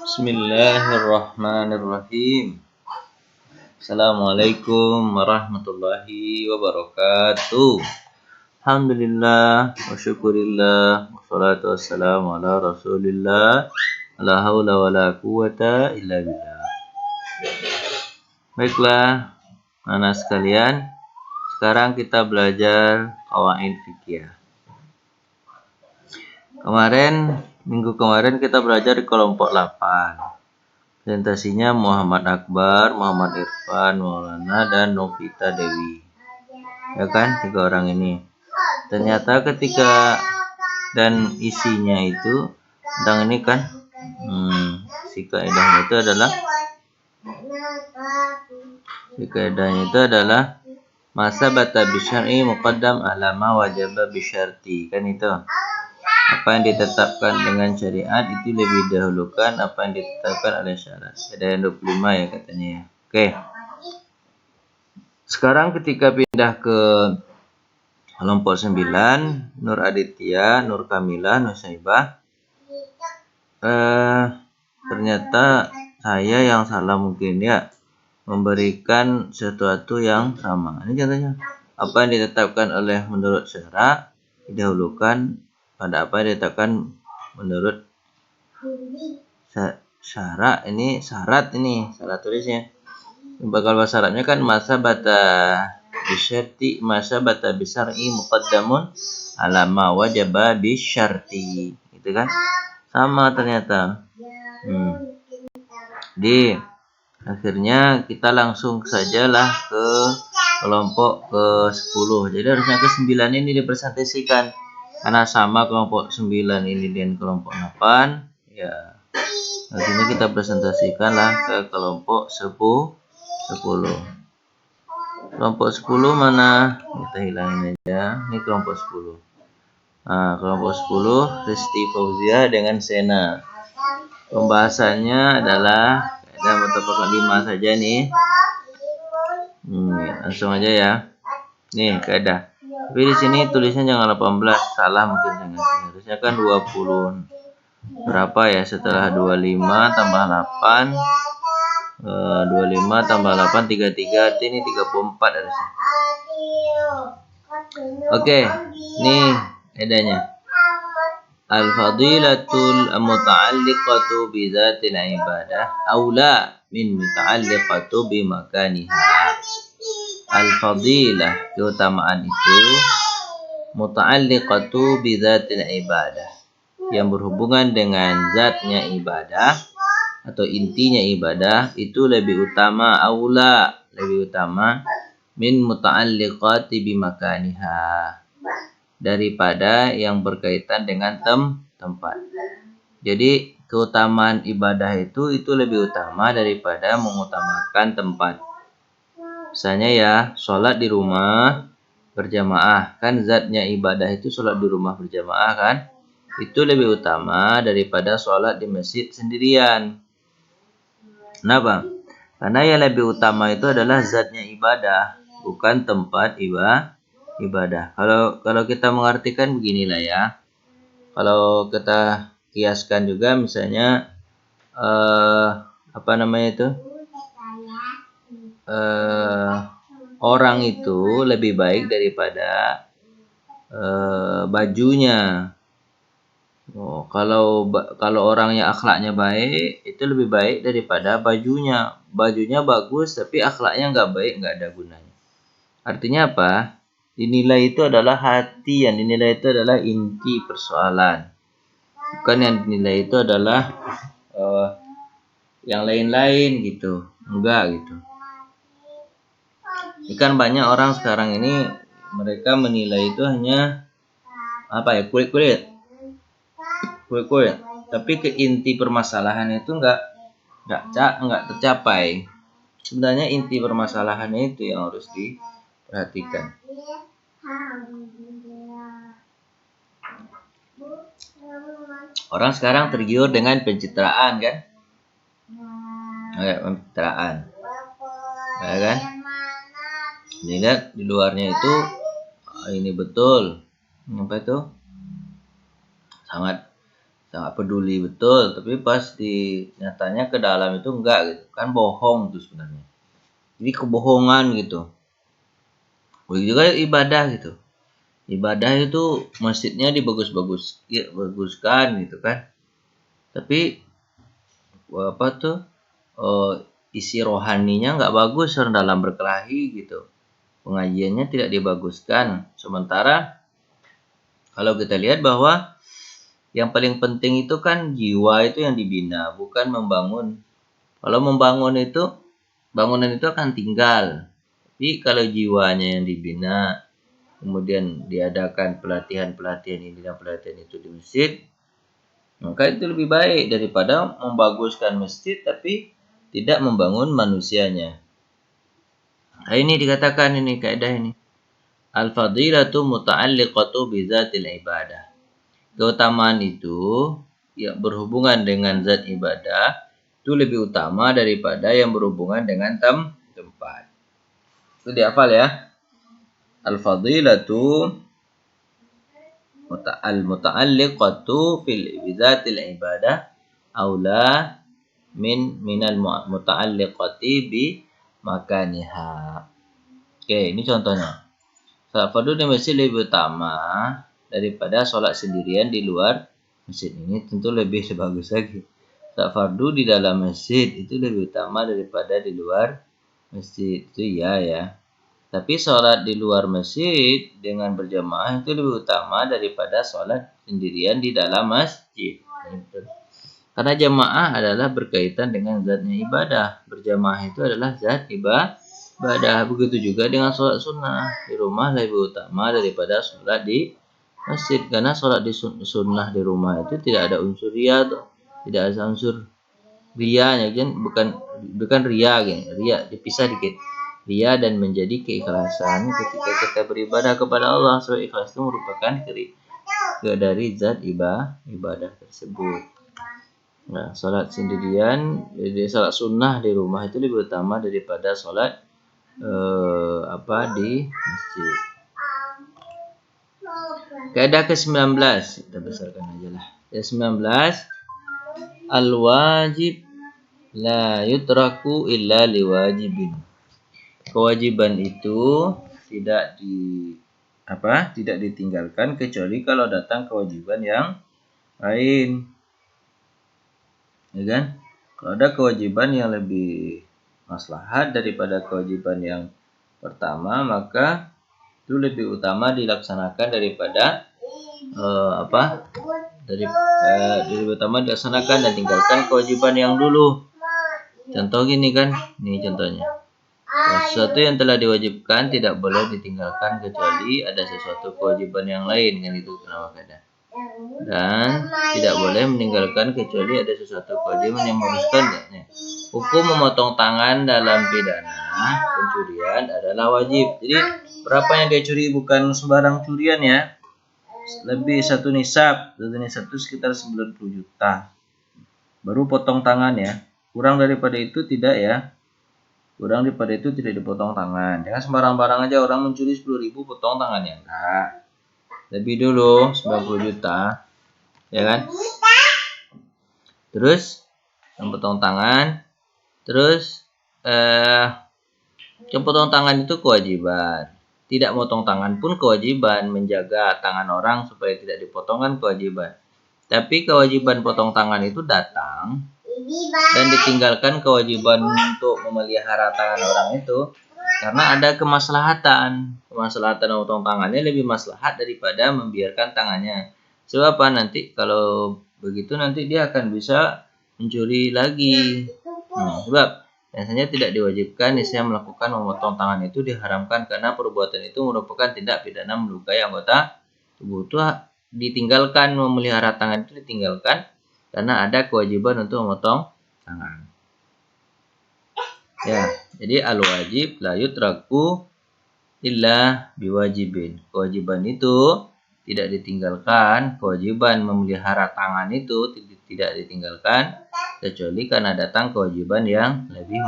Bismillahirrahmanirrahim. Assalamualaikum warahmatullahi wabarakatuh. Alhamdulillah wa syukurillah wassalatu wassalamu ala rasulillah. La haula wa la quwata illa billah. Baiklah, anak sekalian, sekarang kita belajar qawaid fikih. Minggu kemarin kita belajar di kelompok 8. Presentasinya Muhammad Akbar, Muhammad Irfan, Maulana, dan Novita Dewi. Ya kan, 3 orang ini. Ternyata ketika dan isinya itu tentang ini kan, si kaidahnya itu adalah masa bata bisyar'i muqaddam ala ma wajaba bisyarti, kan itu. Apa yang ditetapkan dengan syariat itu lebih dahulukan apa yang ditetapkan oleh syarat. Ada yang 25 ya katanya ya. Oke. Sekarang ketika pindah ke kelompok 9, Nur Aditya, Nur Kamila, Nur Saibah. Ternyata saya yang salah mungkin ya, memberikan sesuatu yang sama. Ini contohnya. Apa yang ditetapkan oleh menurut syarat didahulukan pada apa yang ditetapkan menurut syarat. Ini syarat tulisnya. Bakal bahasa Arabnya kan masa bata bisyarti, masa bata bisyar'i muqaddamun ala ma wajaba bisyarti. Gitu kan? Sama ternyata. Di akhirnya kita langsung sajalah ke kelompok ke-10. Jadi harusnya ke-9 ini dipresentasikan. Karena sama kelompok 9 ini dengan kelompok 8, ya. Akhirnya kita presentasikanlah ke kelompok 10. Kelompok 10 mana? Kita hilangin aja. Ini kelompok 10. Nah, kelompok 10 Risti Fauzia dengan Sena. Pembahasannya adalah kaidah mutabaqat 5 saja nih. Langsung aja ya. Nih kaidah. Tapi di sini tulisnya jangan 18, salah mungkin dengan sini. Harusnya kan 20. Berapa ya setelah 25 tambah 8? 25 tambah 8 33, artinya ini 34 harusnya. Oke, nih kaidahnya. Al-fadilatul muta'alliqatu bi dzatil ibadah aula min muta'alliqatu bi makaniha. Al-fadilah, keutamaan itu muta'alliqatu bi dzatil ibadah, yang berhubungan dengan zatnya ibadah atau intinya ibadah itu lebih utama, lebih utama min muta'alliqati bi makaniha, daripada yang berkaitan dengan tempat. Jadi keutamaan ibadah itu lebih utama daripada mengutamakan tempat. Misalnya ya, sholat di rumah berjamaah, kan zatnya ibadah itu sholat di rumah berjamaah kan, itu lebih utama daripada sholat di masjid sendirian. Kenapa? Karena yang lebih utama itu adalah zatnya ibadah, bukan tempat ibadah. Kalau kita mengartikan beginilah ya, kalau kita kiaskan juga misalnya orang itu lebih baik daripada bajunya. Kalau orangnya akhlaknya baik, itu lebih baik daripada bajunya. Bajunya bagus tapi akhlaknya nggak baik, nggak ada gunanya. Artinya apa? Dinilai itu adalah hati, yang dinilai itu adalah inti persoalan. Bukan yang dinilai itu adalah yang lain-lain gitu. Enggak gitu. Ini kan banyak orang sekarang ini, mereka menilai itu hanya kulit. Tapi ke inti permasalahan itu enggak tercapai. Sebenarnya inti permasalahannya itu yang harus diperhatikan. Orang sekarang tergiur dengan pencitraan kan? Pencitraan. Ya kan? Lihat di luarnya itu ini betul. Apa itu? Nggak peduli betul, tapi pas di nyatanya ke dalam itu enggak gitu kan, bohong tuh sebenarnya. Jadi kebohongan gitu. Begitu juga ibadah gitu. Ibadah itu masjidnya baguskan gitu kan. Tapi apa tuh isi rohaninya nggak bagus orang dalam berkelahi gitu. Pengajiannya tidak dibaguskan. Sementara kalau kita lihat bahwa yang paling penting itu kan jiwa itu yang dibina, bukan membangun. Kalau membangun itu, bangunan itu akan tinggal. Tapi kalau jiwanya yang dibina, kemudian diadakan pelatihan-pelatihan ini dan pelatihan itu di masjid, maka itu lebih baik daripada membaguskan masjid tapi tidak membangun manusianya. Nah, ini dikatakan ini kaidah ini. Al-fadilatu muta'alliqatu bizatil ibadah. Keutamaan itu yang berhubungan dengan zat ibadah itu lebih utama daripada yang berhubungan dengan tempat. Itu dihafal ya. Al-fadilatu al-muta'alliqatu bizatil ibadah aula minal muta'alliqati bi makaniha. Oke, ini contohnya. Salat fardu di masjid lebih utama daripada sholat sendirian di luar masjid. Ini tentu lebih bagus lagi. Salat fardu di dalam masjid itu lebih utama daripada di luar masjid. Itu ya. Tapi sholat di luar masjid dengan berjamaah itu lebih utama daripada sholat sendirian di dalam masjid. Karena jamaah adalah berkaitan dengan zatnya ibadah. Berjamaah itu adalah zat ibadah. Begitu juga dengan sholat sunnah. Di rumah lebih utama daripada sholat di masjid. Karena sholat di sunnah di rumah itu tidak ada unsur ria. Tidak ada unsur rianya. Bukan ria. Ria dipisah dikit. Ria dan menjadi keikhlasan ketika kita beribadah kepada Allah. So ikhlas itu merupakan dari zat ibadah tersebut. Nah, sholat sendirian, jadi sholat sunnah di rumah itu lebih utama daripada sholat di masjid. Kaidah ke-19 kita besarkan aja lah. Ke-19 al-wajib la yutraku illa liwajibin. Kewajiban itu tidak ditinggalkan kecuali kalau datang kewajiban yang lain. Ya kan? Kalau ada kewajiban yang lebih maslahat daripada kewajiban yang pertama, maka itu lebih utama dilaksanakan daripada lebih utama dilaksanakan dan tinggalkan kewajiban yang dulu. Contoh gini kan, ini contohnya. Sesuatu yang telah diwajibkan tidak boleh ditinggalkan kecuali ada sesuatu kewajiban yang lain, kan itu nama kaidah. Dan tidak boleh meninggalkan kecuali ada sesuatu kewajiban yang mengharuskan. Hukum memotong tangan dalam pidana pencurian adalah wajib. Jadi berapa yang dia curi bukan sembarang curian ya. Lebih satu nisab itu sekitar 90 juta. Baru potong tangan ya. Kurang daripada itu tidak ya. Kurang daripada itu tidak dipotong tangan. Jangan sembarang barang aja orang mencuri 10.000 potong tangannya. Enggak. Lebih dulu 90 juta. Ya kan? Terus yang potong tangan. Terus yang potong tangan itu kewajiban. Tidak potong tangan pun kewajiban. Menjaga tangan orang supaya tidak dipotongkan kewajiban. Tapi kewajiban potong tangan itu datang dan ditinggalkan kewajiban untuk memelihara tangan orang itu karena ada kemaslahatan memotong tangannya lebih maslahat daripada membiarkan tangannya. Sebab apa? Nanti kalau begitu nanti dia akan bisa mencuri lagi. Sebab biasanya tidak diwajibkan melakukan memotong tangan itu diharamkan karena perbuatan itu merupakan tindak pidana melukai anggota tubuh. Itu ditinggalkan, memelihara tangan itu ditinggalkan karena ada kewajiban untuk memotong tangan. Ya, jadi al-wajib la yutraku illa biwajibin. Kewajiban itu tidak ditinggalkan, kewajiban memelihara tangan itu tidak ditinggalkan kecuali karena datang kewajiban yang lebih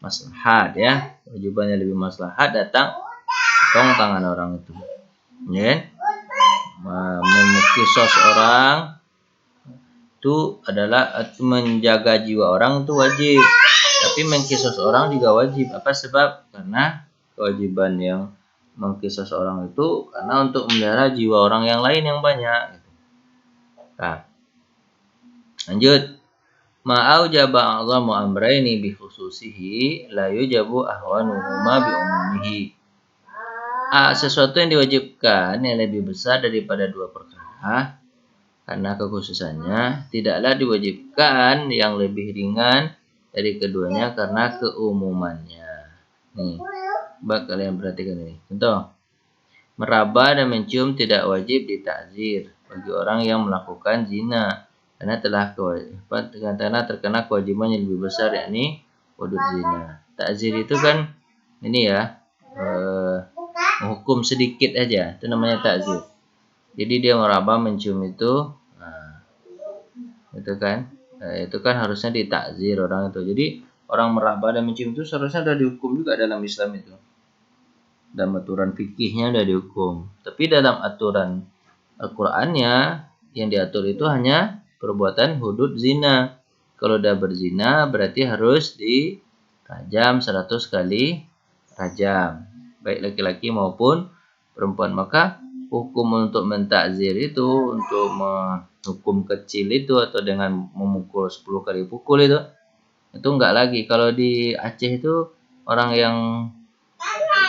maslahat ya. Kewajiban yang lebih maslahat datang potong tangan orang itu. Ya. Memukisos orang itu adalah menjaga jiwa orang itu wajib. Tapi mengkisos orang juga wajib. Apa sebab? Karena kewajiban yang mengkisos orang itu karena untuk memelihara jiwa orang yang lain yang banyak. Nah, lanjut. Ma'au jaba a'zamu amraini bi khususihi la yujabu ahwanuhuma bi umumihi. Sesuatu yang diwajibkan yang lebih besar daripada dua perkara karena kekhususannya tidaklah diwajibkan yang lebih ringan dari keduanya karena keumumannya. Nih, bak kalian perhatikan ini. Contoh, meraba dan mencium tidak wajib ditakzir bagi orang yang melakukan zina karena terkena kewajiban yang lebih besar yakni hudud zina. Takzir itu kan ini ya menghukum sedikit aja, itu namanya takzir. Jadi dia meraba mencium itu, itu kan harusnya ditakzir orang itu. Jadi orang meraba dan mencium itu seharusnya sudah dihukum juga dalam Islam itu. Dalam aturan fikihnya sudah dihukum. Tapi dalam aturan Al-Qur'annya yang diatur itu hanya perbuatan hudud zina. Kalau udah berzina berarti harus dirajam 100 kali rajam. Baik laki-laki maupun perempuan. Maka hukum untuk mentakzir itu, untuk menghukum kecil itu atau dengan memukul 10 kali pukul itu enggak lagi. Kalau di Aceh itu orang yang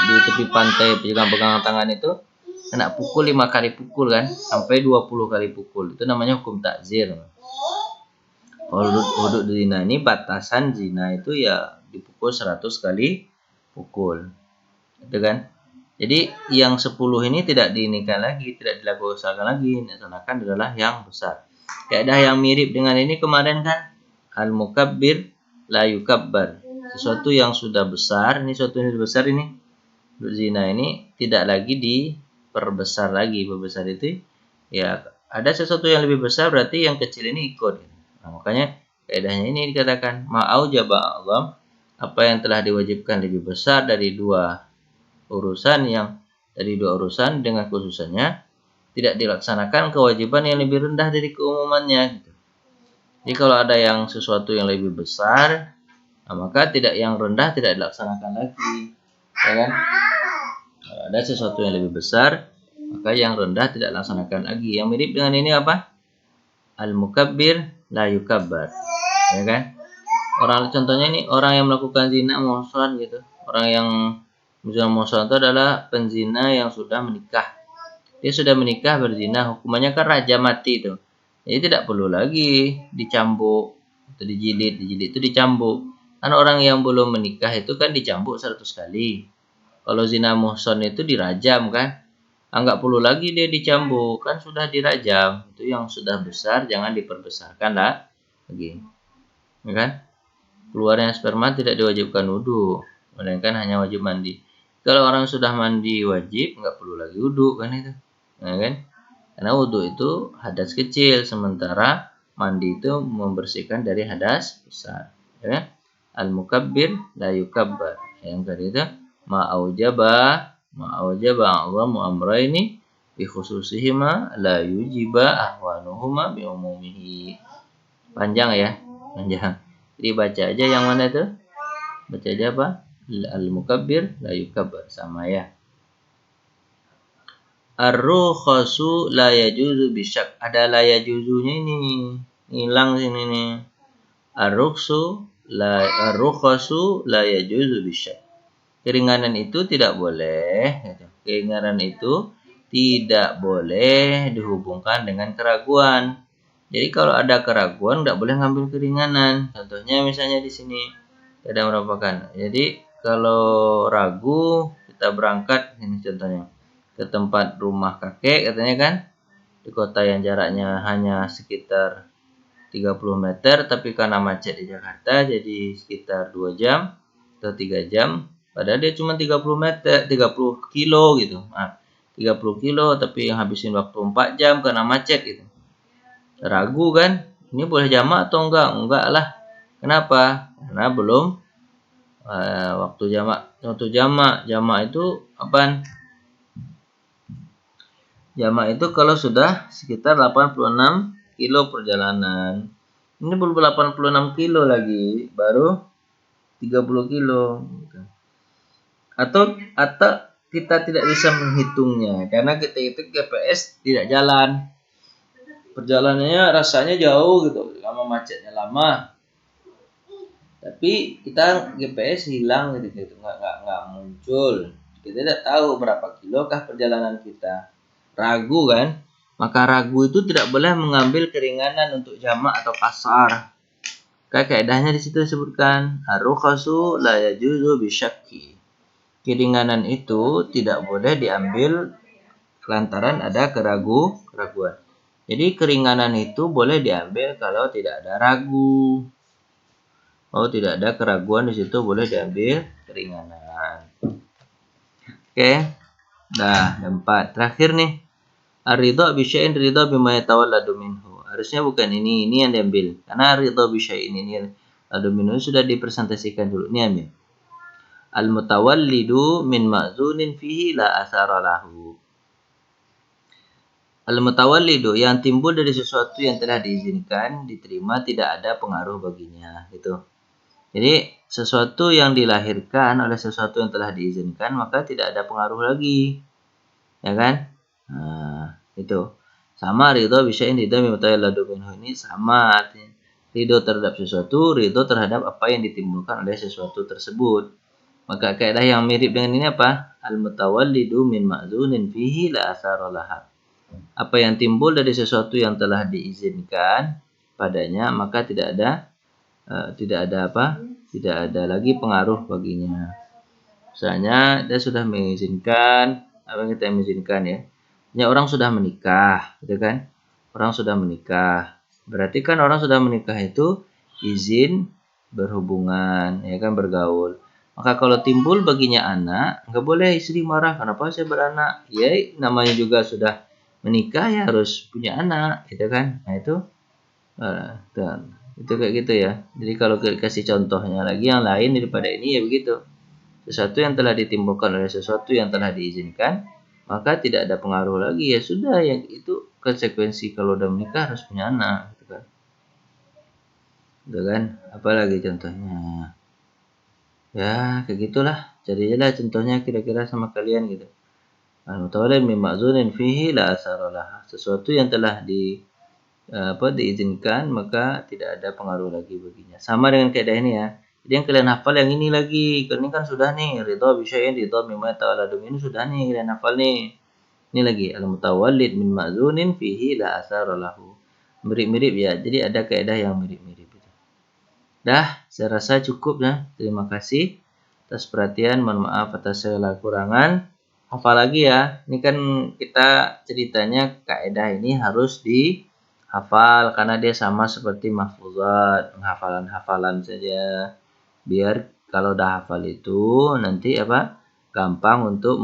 di tepi pantai pegang tangan itu kena pukul 5 kali pukul kan, sampai 20 kali pukul. Itu namanya hukum takzir. Hudud zina ini batasan zina itu ya dipukul 100 kali pukul. Itu kan. Jadi yang 10 ini tidak diinikan lagi, tidak dilakukan lagi. Dilaksanakan adalah yang besar. Kaidah yang mirip dengan ini kemarin kan al-mukabbir la yukabbar. Sesuatu yang sudah besar, ini sesuatu yang besar ini. Zina ini tidak lagi diperbesar lagi. Perbesar itu ya ada sesuatu yang lebih besar berarti yang kecil ini ikut. Nah, makanya kaidahnya ini dikatakan ma'au jaba a'zam, apa yang telah diwajibkan lebih besar dari dua urusan dengan khususannya tidak dilaksanakan kewajiban yang lebih rendah dari keumumannya gitu. Jadi kalau ada yang sesuatu yang lebih besar, maka tidak yang rendah tidak dilaksanakan lagi, ya kan? Kalau ada sesuatu yang lebih besar, maka yang rendah tidak dilaksanakan lagi. Yang mirip dengan ini apa? Al-mukabbir la yukabbar, ya kan? Contohnya ini orang yang melakukan zina muhsan gitu. Orang yang zina muhsan itu adalah penzina yang sudah menikah. Dia sudah menikah berzina, hukumannya kan rajam mati itu. Jadi tidak perlu lagi dicambuk atau dijilid itu dicambuk. Karena orang yang belum menikah itu kan dicambuk 100 kali. Kalau zina muhsan itu dirajam kan. Enggak perlu lagi dia dicambuk, kan sudah dirajam. Itu yang sudah besar jangan diperbesarkan lah lagi. Ya kan? Keluarnya sperma tidak diwajibkan wudu, melainkan hanya wajib mandi. Kalau orang sudah mandi wajib, enggak perlu lagi wudu kan itu. Ya kan? Karena wudu itu hadas kecil, sementara mandi itu membersihkan dari hadas besar. Ya kan? Al-mukabbir la yukabbar. Yang tadi itu ma'aujaba a'zamu amraini bi khususihima la yujiba ahwanuhuma bi umumihi. Panjang ya, panjang. Jadi baca aja yang mana itu? Baca aja apa? Al-mukabbir la yukabbar, sama ya. Ar-rukhasu la yajuzu bisyak. Ada la yajuzunya ini. Hilang sini nih. Ar-rukhasu la yajuzu bisyak. Keringanan itu tidak boleh. Keringanan itu tidak boleh dihubungkan dengan keraguan. Jadi kalau ada keraguan tidak boleh ngambil keringanan. Contohnya misalnya di sini ada merupakan. Jadi kalau ragu kita berangkat ini contohnya ke tempat rumah kakek katanya kan di kota yang jaraknya hanya sekitar 30 meter tapi karena macet di Jakarta jadi sekitar 2 jam atau 3 jam padahal dia cuma 30 kilo gitu. 30 kilo tapi yang habisin waktu 4 jam karena macet gitu. Ragu kan ini boleh jamak atau enggak? Enggak lah. Kenapa? Karena belum waktu jamak itu apaan? Jamak itu kalau sudah sekitar 86 kilo perjalanan. Ini belum 86 kilo lagi, baru 30 kilo. Atau kita tidak bisa menghitungnya karena kita itu GPS tidak jalan. Perjalanannya rasanya jauh gitu, lama macetnya lama. Tapi kita GPS hilang gitu, nggak muncul. Kita tidak tahu berapa kilokah perjalanan kita. Ragu kan? Maka ragu itu tidak boleh mengambil keringanan untuk jamak atau kasar. Kaidahnya di situ disebutkan ar-rukhasu la yajuzu bisyakki. Keringanan itu tidak boleh diambil lantaran ada keraguan. Jadi keringanan itu boleh diambil kalau tidak ada ragu. Oh, tidak ada keraguan di situ boleh diambil keringanan. Oke. Nah, 4. Terakhir nih. Ar-ridha bi syai'in ridha bima yatawalladu minhu. Harusnya bukan ini yang diambil. Karena ridha bi syai'in ini adu minhu sudah dipresentasikan dulu. Ini ambil. Al-mutawallidu min ma'zunin fihi la athara lahu. Al-mutawallidu yang timbul dari sesuatu yang telah diizinkan, diterima, tidak ada pengaruh baginya. Gitu. Jadi sesuatu yang dilahirkan oleh sesuatu yang telah diizinkan maka tidak ada pengaruh lagi, ya kan? Nah, itu sama ridho bisyai'in ridho mimutawalladu minhu ini sama artinya. Ridho terhadap sesuatu, ridho terhadap apa yang ditimbulkan oleh sesuatu tersebut. Maka kaidah yang mirip dengan ini apa? Al-mutawallidu min ma'zunin fihi la athara laha. Apa yang timbul dari sesuatu yang telah diizinkan padanya maka tidak ada tidak ada lagi pengaruh baginya. Misalnya dia sudah mengizinkan apa yang kita mengizinkan ya. Ya orang sudah menikah, gitu kan? Orang sudah menikah. Berarti kan orang sudah menikah itu izin berhubungan, ya kan, bergaul. Maka kalau timbul baginya anak, nggak boleh istri marah, kenapa saya beranak? Ya namanya juga sudah menikah ya harus punya anak, gitu kan? Nah itu itu kayak gitu ya. Jadi kalau kasih contohnya lagi yang lain daripada ini ya begitu. Sesuatu yang telah ditimbulkan oleh sesuatu yang telah diizinkan, maka tidak ada pengaruh lagi. Ya sudah, yang itu konsekuensi kalau udah menikah harus punya anak, gitu kan. Gitu kan? Apalagi contohnya? Ya, kayak gitulah. Jadi lah contohnya kira-kira sama kalian gitu. Al-mutawallid min ma'zunin fihi la asaralah. Sesuatu yang telah diizinkan maka tidak ada pengaruh lagi baginya. Sama dengan kaidah ini ya. Jadi yang kalian hafal yang ini lagi. Ini kan sudah nih ridha bi syai'in ridha mimma ta'alladu ini sudah nih kalian hafal nih. Ini lagi al-mutawallid min ma'zunin fihi la athara lahu. Mirip-mirip ya. Jadi ada kaidah yang mirip-mirip itu. Dah, saya rasa cukup ya. Terima kasih atas perhatian. Mohon maaf atas segala kurangan. Hafal lagi ya. Ini kan kita ceritanya kaidah ini harus hafal karena dia sama seperti mahfuzat, hafalan saja. Biar kalau udah hafal itu nanti gampang untuk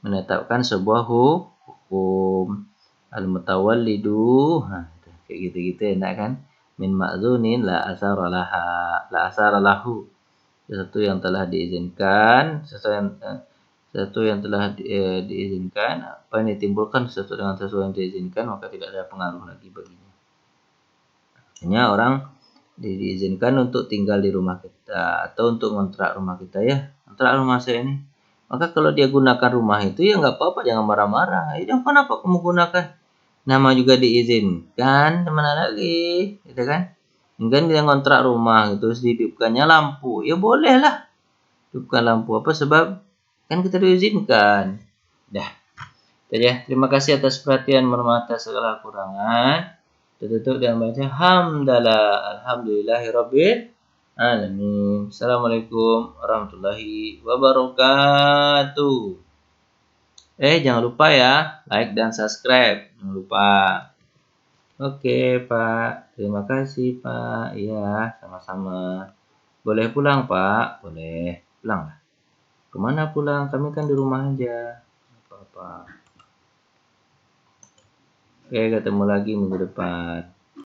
menetapkan sebuah hukum. Al-mutawallidu, kayak gitu-gitu enak kan? Min ma'zunin la asara lahu. Sesuatu yang telah diizinkan, sesuatu yang telah diizinkan, apa yang ditimbulkan sesuatu dengan sesuatu yang diizinkan maka tidak ada pengaruh lagi baginya. Hanya orang diizinkan untuk tinggal di rumah kita atau untuk ngontrak rumah kita ya, ngontrak rumah saya ini. Maka kalau dia gunakan rumah itu ya nggak apa-apa, jangan marah-marah. Ya kenapa kamu gunakan? Nama juga diizinkan, mana lagi, gitu kan? Mungkin dia ngontrak rumah itu dihidupkannya lampu, ya boleh lah. Hidupkan lampu apa sebab kan kita diizinkan. Dah. Jadi ya, terima kasih atas perhatian, mohon maaf atas segala kurangan. Tutup dengan baca hamdalah alhamdulillahirabbil alamin. Assalamualaikum warahmatullahi wabarakatuh. Jangan lupa ya, like dan subscribe. Jangan lupa. Oke, Pak. Terima kasih, Pak. Iya, sama-sama. Boleh pulang, Pak? Boleh. Pulang lah. Kemana pulang? Kami kan di rumah aja. Apa-apa. Oke, ketemu lagi minggu depan.